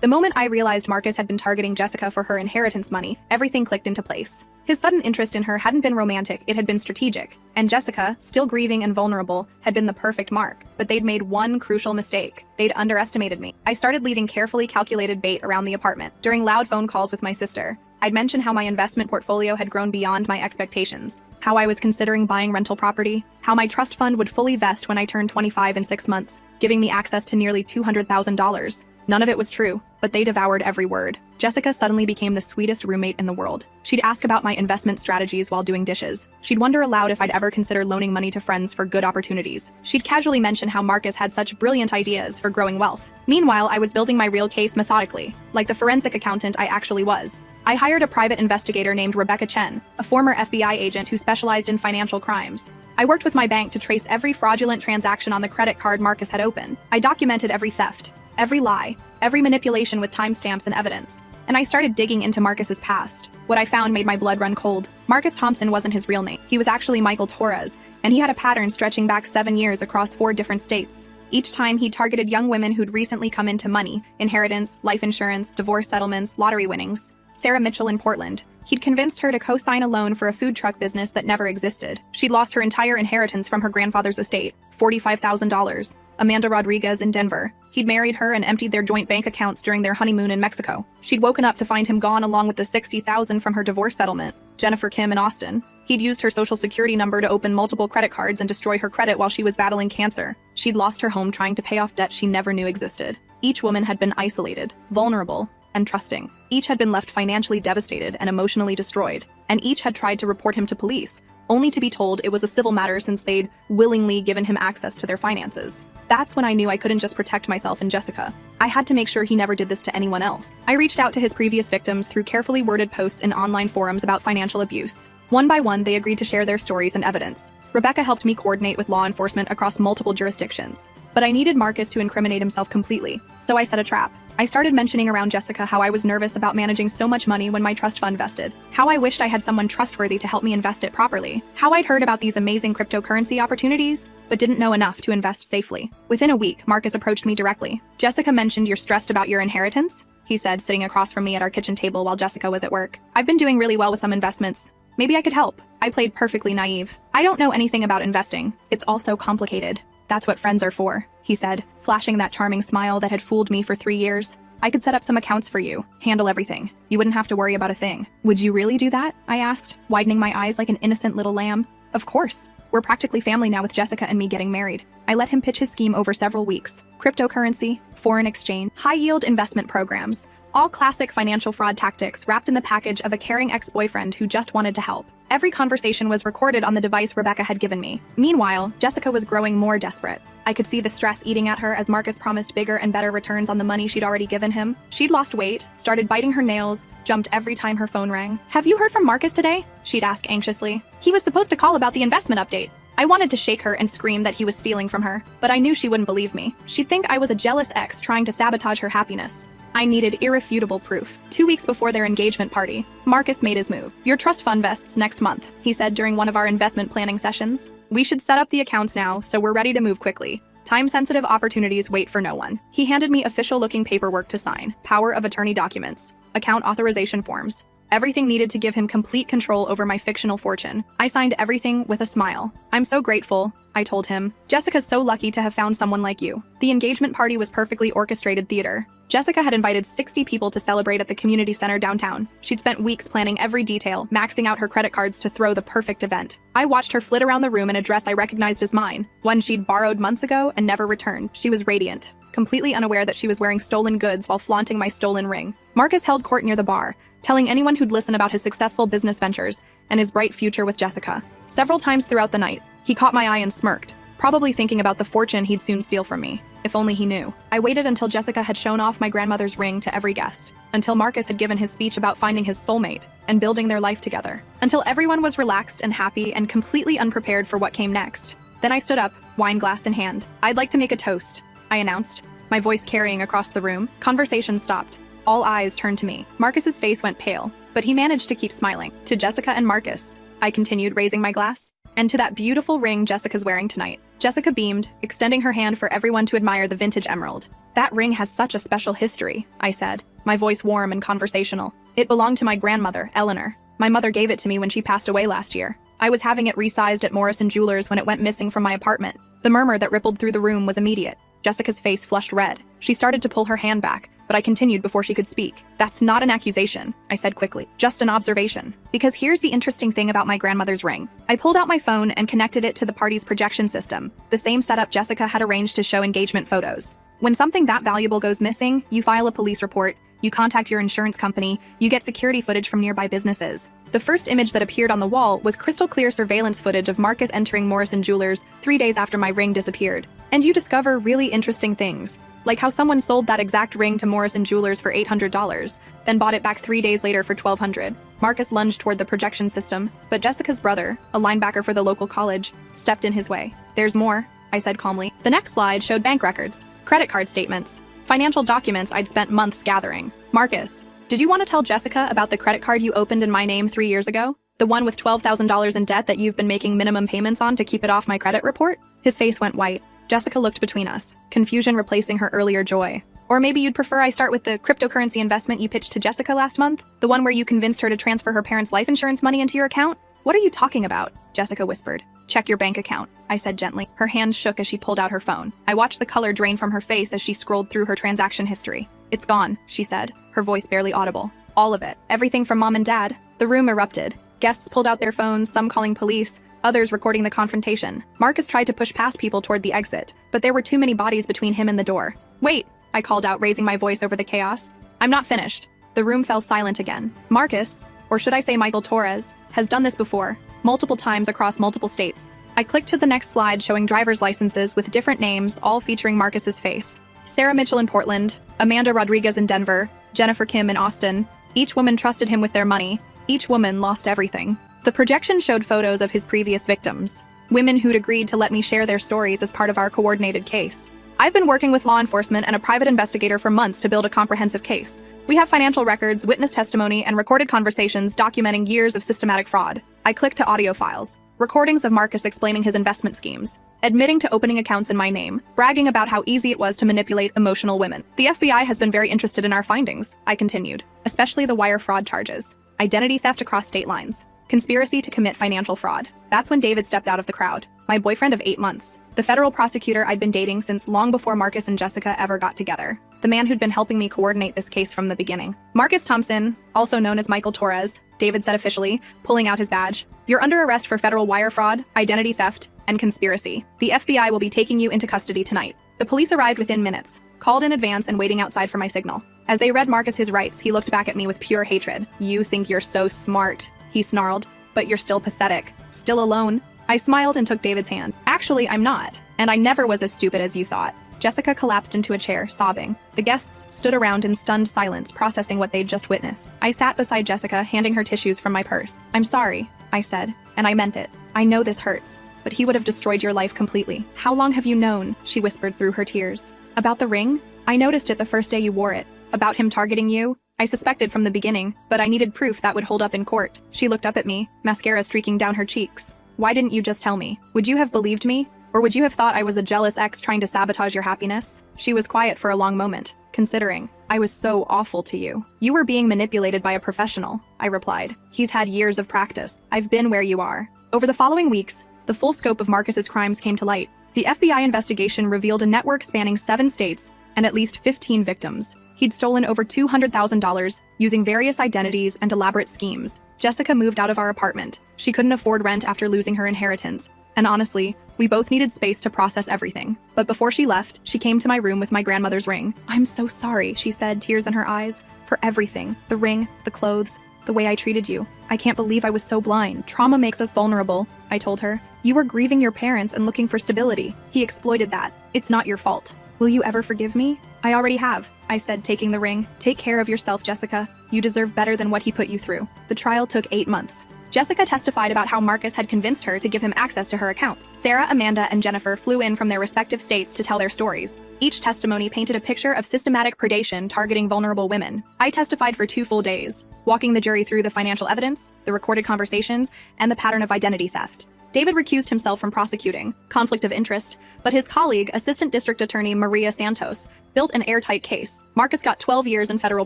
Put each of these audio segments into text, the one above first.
The moment I realized Marcus had been targeting Jessica for her inheritance money, everything clicked into place. His sudden interest in her hadn't been romantic, it had been strategic, and Jessica, still grieving and vulnerable, had been the perfect mark. But they'd made one crucial mistake. They'd underestimated me. I started leaving carefully calculated bait around the apartment. During loud phone calls with my sister, I'd mention how my investment portfolio had grown beyond my expectations, how I was considering buying rental property, how my trust fund would fully vest when I turned 25 in 6 months, giving me access to nearly $200,000. None of it was true, but they devoured every word. Jessica suddenly became the sweetest roommate in the world. She'd ask about my investment strategies while doing dishes. She'd wonder aloud if I'd ever consider loaning money to friends for good opportunities. She'd casually mention how Marcus had such brilliant ideas for growing wealth. Meanwhile, I was building my real case methodically, like the forensic accountant I actually was. I hired a private investigator named Rebecca Chen, a former FBI agent who specialized in financial crimes. I worked with my bank to trace every fraudulent transaction on the credit card Marcus had opened. I documented every theft, every lie, every manipulation with timestamps and evidence. And I started digging into Marcus's past. What I found made my blood run cold. Marcus Thompson wasn't his real name. He was actually Michael Torres, and he had a pattern stretching back 7 years across 4 different states. Each time, he targeted young women who'd recently come into money: inheritance, life insurance, divorce settlements, lottery winnings. Sarah Mitchell in Portland. He'd convinced her to co-sign a loan for a food truck business that never existed. She'd lost her entire inheritance from her grandfather's estate, $45,000. Amanda Rodriguez in Denver. He'd married her and emptied their joint bank accounts during their honeymoon in Mexico. She'd woken up to find him gone along with the $60,000 from her divorce settlement. Jennifer Kim in Austin. He'd used her social security number to open multiple credit cards and destroy her credit while she was battling cancer. She'd lost her home trying to pay off debt she never knew existed. Each woman had been isolated, vulnerable, and trusting. Each had been left financially devastated and emotionally destroyed, and each had tried to report him to police, only to be told it was a civil matter since they'd willingly given him access to their finances. That's when I knew I couldn't just protect myself and Jessica. I had to make sure he never did this to anyone else. I reached out to his previous victims through carefully worded posts in online forums about financial abuse. One by one, they agreed to share their stories and evidence. Rebecca helped me coordinate with law enforcement across multiple jurisdictions. But I needed Marcus to incriminate himself completely, so I set a trap. I started mentioning around Jessica how I was nervous about managing so much money when my trust fund vested, how I wished I had someone trustworthy to help me invest it properly, how I'd heard about these amazing cryptocurrency opportunities, but didn't know enough to invest safely. Within a week, Marcus approached me directly. "Jessica mentioned you're stressed about your inheritance?" he said, sitting across from me at our kitchen table while Jessica was at work. "I've been doing really well with some investments. Maybe I could help." I played perfectly naive. "I don't know anything about investing. It's all so complicated." "That's what friends are for," he said, flashing that charming smile that had fooled me for 3 years. "I could set up some accounts for you, handle everything. You wouldn't have to worry about a thing." "Would you really do that?" I asked, widening my eyes like an innocent little lamb. "Of course. We're practically family now with Jessica and me getting married." I let him pitch his scheme over several weeks. Cryptocurrency, foreign exchange, high-yield investment programs. All classic financial fraud tactics wrapped in the package of a caring ex-boyfriend who just wanted to help. Every conversation was recorded on the device Rebecca had given me. Meanwhile, Jessica was growing more desperate. I could see the stress eating at her as Marcus promised bigger and better returns on the money she'd already given him. She'd lost weight, started biting her nails, jumped every time her phone rang. "Have you heard from Marcus today?" she'd ask anxiously. "He was supposed to call about the investment update." I wanted to shake her and scream that he was stealing from her, but I knew she wouldn't believe me. She'd think I was a jealous ex trying to sabotage her happiness. I needed irrefutable proof. 2 weeks before their engagement party, Marcus made his move. "Your trust fund vests next month," he said during one of our investment planning sessions. "We should set up the accounts now, so we're ready to move quickly. Time-sensitive opportunities wait for no one." He handed me official-looking paperwork to sign, power of attorney documents, account authorization forms. Everything needed to give him complete control over my fictional fortune. I signed everything with a smile. "I'm so grateful," I told him. "Jessica's so lucky to have found someone like you." The engagement party was perfectly orchestrated theater. Jessica had invited 60 people to celebrate at the community center downtown. She'd spent weeks planning every detail, maxing out her credit cards to throw the perfect event. I watched her flit around the room in a dress I recognized as mine, one she'd borrowed months ago and never returned. She was radiant, completely unaware that she was wearing stolen goods while flaunting my stolen ring. Marcus held court near the bar, telling anyone who'd listen about his successful business ventures and his bright future with Jessica. Several times throughout the night, he caught my eye and smirked, probably thinking about the fortune he'd soon steal from me. If only he knew. I waited until Jessica had shown off my grandmother's ring to every guest, until Marcus had given his speech about finding his soulmate and building their life together, until everyone was relaxed and happy and completely unprepared for what came next. Then I stood up, wine glass in hand. "I'd like to make a toast," I announced, my voice carrying across the room. Conversation stopped. All eyes turned to me. Marcus's face went pale, but he managed to keep smiling. "To Jessica and Marcus," I continued, raising my glass. "And to that beautiful ring Jessica's wearing tonight." Jessica beamed, extending her hand for everyone to admire the vintage emerald. That ring has such a special history, I said, my voice warm and conversational. It belonged to my grandmother, Eleanor. My mother gave it to me when she passed away last year. I was having it resized at Morrison Jewelers when it went missing from my apartment. The murmur that rippled through the room was immediate. Jessica's face flushed red. She started to pull her hand back, but I continued before she could speak. That's not an accusation, I said quickly, just an observation. Because here's the interesting thing about my grandmother's ring. I pulled out my phone and connected it to the party's projection system, the same setup Jessica had arranged to show engagement photos. When something that valuable goes missing, you file a police report, you contact your insurance company, you get security footage from nearby businesses. The first image that appeared on the wall was crystal clear surveillance footage of Marcus entering Morrison Jewelers 3 days after my ring disappeared. And you discover really interesting things, like how someone sold that exact ring to Morrison Jewelers for $800, then bought it back 3 days later for $1,200. Marcus lunged toward the projection system, but Jessica's brother, a linebacker for the local college, stepped in his way. There's more, I said calmly. The next slide showed bank records, credit card statements, financial documents I'd spent months gathering. Marcus, did you want to tell Jessica about the credit card you opened in my name 3 years ago? The one with $12,000 in debt that you've been making minimum payments on to keep it off my credit report? His face went white. Jessica looked between us, confusion replacing her earlier joy. Or maybe you'd prefer I start with the cryptocurrency investment you pitched to Jessica last month? The one where you convinced her to transfer her parents' life insurance money into your account? What are you talking about? Jessica whispered. Check your bank account, I said gently. Her hand shook as she pulled out her phone. I watched the color drain from her face as she scrolled through her transaction history. It's gone, she said, her voice barely audible. All of it. Everything from Mom and Dad. The room erupted. Guests pulled out their phones, some calling police, others recording the confrontation. Marcus tried to push past people toward the exit, but there were too many bodies between him and the door. Wait, I called out, raising my voice over the chaos. I'm not finished. The room fell silent again. Marcus, or should I say Michael Torres, has done this before, multiple times across multiple states. I clicked to the next slide showing driver's licenses with different names, all featuring Marcus's face. Sarah Mitchell in Portland, Amanda Rodriguez in Denver, Jennifer Kim in Austin. Each woman trusted him with their money. Each woman lost everything. The projection showed photos of his previous victims, women who'd agreed to let me share their stories as part of our coordinated case. I've been working with law enforcement and a private investigator for months to build a comprehensive case. We have financial records, witness testimony, and recorded conversations documenting years of systematic fraud. I clicked to audio files, recordings of Marcus explaining his investment schemes, admitting to opening accounts in my name, bragging about how easy it was to manipulate emotional women. The FBI has been very interested in our findings, I continued, especially the wire fraud charges, identity theft across state lines, conspiracy to commit financial fraud. That's when David stepped out of the crowd, my boyfriend of 8 months, the federal prosecutor I'd been dating since long before Marcus and Jessica ever got together, the man who'd been helping me coordinate this case from the beginning. Marcus Thompson, also known as Michael Torres, David said officially, pulling out his badge. You're under arrest for federal wire fraud, identity theft, and conspiracy. The FBI will be taking you into custody tonight. The police arrived within minutes, called in advance and waiting outside for my signal. As they read Marcus his rights, he looked back at me with pure hatred. You think you're so smart, he snarled, but you're still pathetic. Still alone. I smiled and took David's hand. Actually, I'm not, and I never was as stupid as you thought. Jessica collapsed into a chair, sobbing. The guests stood around in stunned silence, processing what they'd just witnessed. I sat beside Jessica, handing her tissues from my purse. I'm sorry, I said, and I meant it. I know this hurts, but he would have destroyed your life completely. How long have you known? She whispered through her tears. About the ring? I noticed it the first day you wore it. About him targeting you? I suspected from the beginning, but I needed proof that would hold up in court. She looked up at me, mascara streaking down her cheeks. Why didn't you just tell me? Would you have believed me? Or would you have thought I was a jealous ex trying to sabotage your happiness? She was quiet for a long moment, considering. I was so awful to you. You were being manipulated by a professional, I replied. He's had years of practice. I've been where you are. Over the following weeks, the full scope of Marcus's crimes came to light. The FBI investigation revealed a network spanning 7 states and at least 15 victims. He'd stolen over $200,000 using various identities and elaborate schemes. Jessica moved out of our apartment. She couldn't afford rent after losing her inheritance. And honestly, we both needed space to process everything. But before she left, she came to my room with my grandmother's ring. I'm so sorry, she said, tears in her eyes, for everything. The ring, the clothes, the way I treated you. I can't believe I was so blind. Trauma makes us vulnerable, I told her. You were grieving your parents and looking for stability. He exploited that. It's not your fault. Will you ever forgive me? I already have, I said, taking the ring. Take care of yourself, Jessica. You deserve better than what he put you through. The trial took 8 months. Jessica testified about how Marcus had convinced her to give him access to her accounts. Sarah, Amanda, and Jennifer flew in from their respective states to tell their stories. Each testimony painted a picture of systematic predation targeting vulnerable women. I testified for 2 full days, walking the jury through the financial evidence, the recorded conversations, and the pattern of identity theft. David recused himself from prosecuting, conflict of interest, but his colleague, Assistant District Attorney Maria Santos, built an airtight case. Marcus got 12 years in federal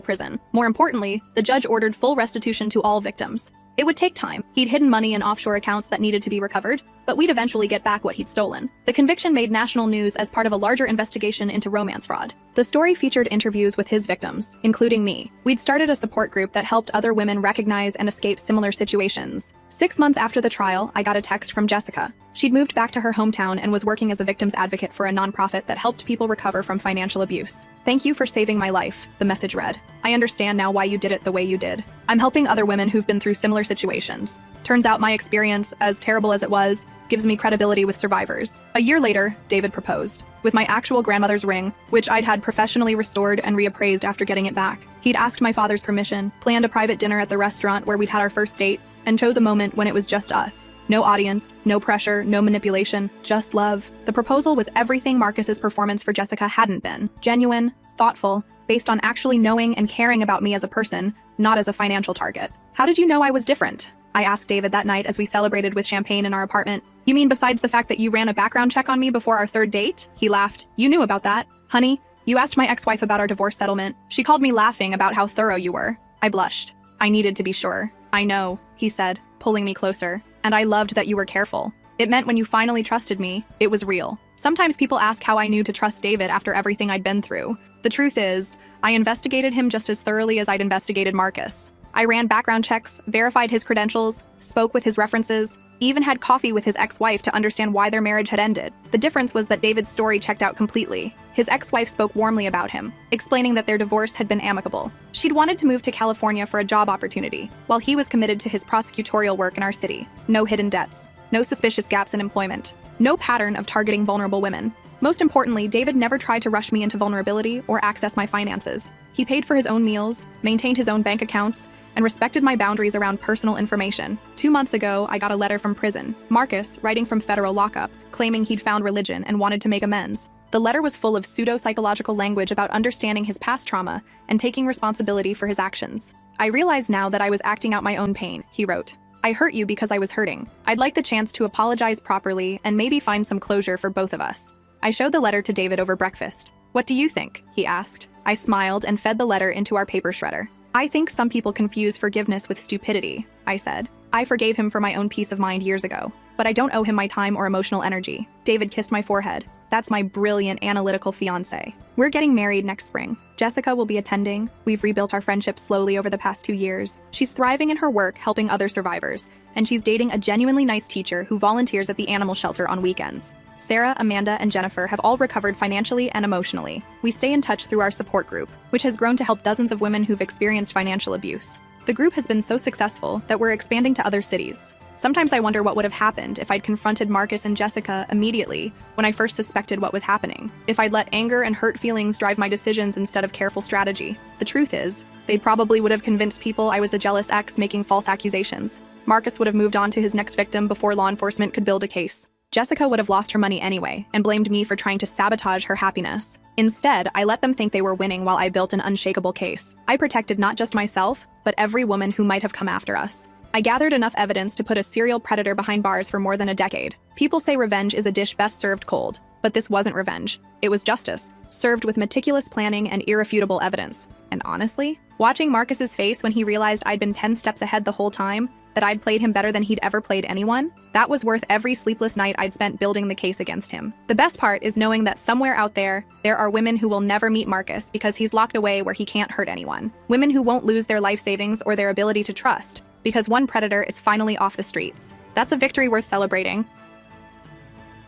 prison. More importantly, the judge ordered full restitution to all victims. It would take time. He'd hidden money in offshore accounts that needed to be recovered, but we'd eventually get back what he'd stolen. The conviction made national news as part of a larger investigation into romance fraud. The story featured interviews with his victims, including me. We'd started a support group that helped other women recognize and escape similar situations. 6 months after the trial, I got a text from Jessica. She'd moved back to her hometown and was working as a victim's advocate for a nonprofit that helped people recover from financial abuse. "Thank you for saving my life," the message read. "I understand now why you did it the way you did. I'm helping other women who've been through similar situations. Turns out my experience, as terrible as it was, gives me credibility with survivors." A year later, David proposed, with my actual grandmother's ring, which I'd had professionally restored and reappraised after getting it back. He'd asked my father's permission, planned a private dinner at the restaurant where we'd had our first date, and chose a moment when it was just us. No audience, no pressure, no manipulation, just love. The proposal was everything Marcus's performance for Jessica hadn't been. Genuine, thoughtful, based on actually knowing and caring about me as a person, not as a financial target. "How did you know I was different?" I asked David that night as we celebrated with champagne in our apartment. "You mean besides the fact that you ran a background check on me before our third date?" He laughed. "You knew about that. Honey, you asked my ex-wife about our divorce settlement. She called me laughing about how thorough you were." I blushed. I needed to be sure. "I know," he said, pulling me closer. "And I loved that you were careful. It meant when you finally trusted me, it was real." Sometimes people ask how I knew to trust David after everything I'd been through. The truth is, I investigated him just as thoroughly as I'd investigated Marcus. I ran background checks, verified his credentials, spoke with his references, even had coffee with his ex-wife to understand why their marriage had ended. The difference was that David's story checked out completely. His ex-wife spoke warmly about him, explaining that their divorce had been amicable. She'd wanted to move to California for a job opportunity, while he was committed to his prosecutorial work in our city. No hidden debts, no suspicious gaps in employment, no pattern of targeting vulnerable women. Most importantly, David never tried to rush me into vulnerability or access my finances. He paid for his own meals, maintained his own bank accounts, and respected my boundaries around personal information. 2 months ago, I got a letter from prison. Marcus, writing from federal lockup, claiming he'd found religion and wanted to make amends. The letter was full of pseudo-psychological language about understanding his past trauma and taking responsibility for his actions. "I realize now that I was acting out my own pain," he wrote. "I hurt you because I was hurting. I'd like the chance to apologize properly and maybe find some closure for both of us." I showed the letter to David over breakfast. "What do you think?" he asked. I smiled and fed the letter into our paper shredder. "I think some people confuse forgiveness with stupidity," I said. "I forgave him for my own peace of mind years ago, but I don't owe him my time or emotional energy." David kissed my forehead. "That's my brilliant, analytical fiancé. We're getting married next spring. Jessica will be attending. We've rebuilt our friendship slowly over the past 2 years. She's thriving in her work helping other survivors, and she's dating a genuinely nice teacher who volunteers at the animal shelter on weekends. Sarah, Amanda, and Jennifer have all recovered financially and emotionally. We stay in touch through our support group, which has grown to help dozens of women who've experienced financial abuse. The group has been so successful that we're expanding to other cities. Sometimes I wonder what would have happened if I'd confronted Marcus and Jessica immediately when I first suspected what was happening. If I'd let anger and hurt feelings drive my decisions instead of careful strategy. The truth is, they probably would have convinced people I was a jealous ex making false accusations. Marcus would have moved on to his next victim before law enforcement could build a case. Jessica would have lost her money anyway and blamed me for trying to sabotage her happiness. Instead, I let them think they were winning while I built an unshakable case. I protected not just myself, but every woman who might have come after us. I gathered enough evidence to put a serial predator behind bars for more than a decade. People say revenge is a dish best served cold, but this wasn't revenge. It was justice, served with meticulous planning and irrefutable evidence. And honestly, watching Marcus's face when he realized I'd been 10 steps ahead the whole time, that I'd played him better than he'd ever played anyone, that was worth every sleepless night I'd spent building the case against him. The best part is knowing that somewhere out there are women who will never meet Marcus because he's locked away where he can't hurt anyone. Women who won't lose their life savings or their ability to trust, because one predator is finally off the streets. That's a victory worth celebrating,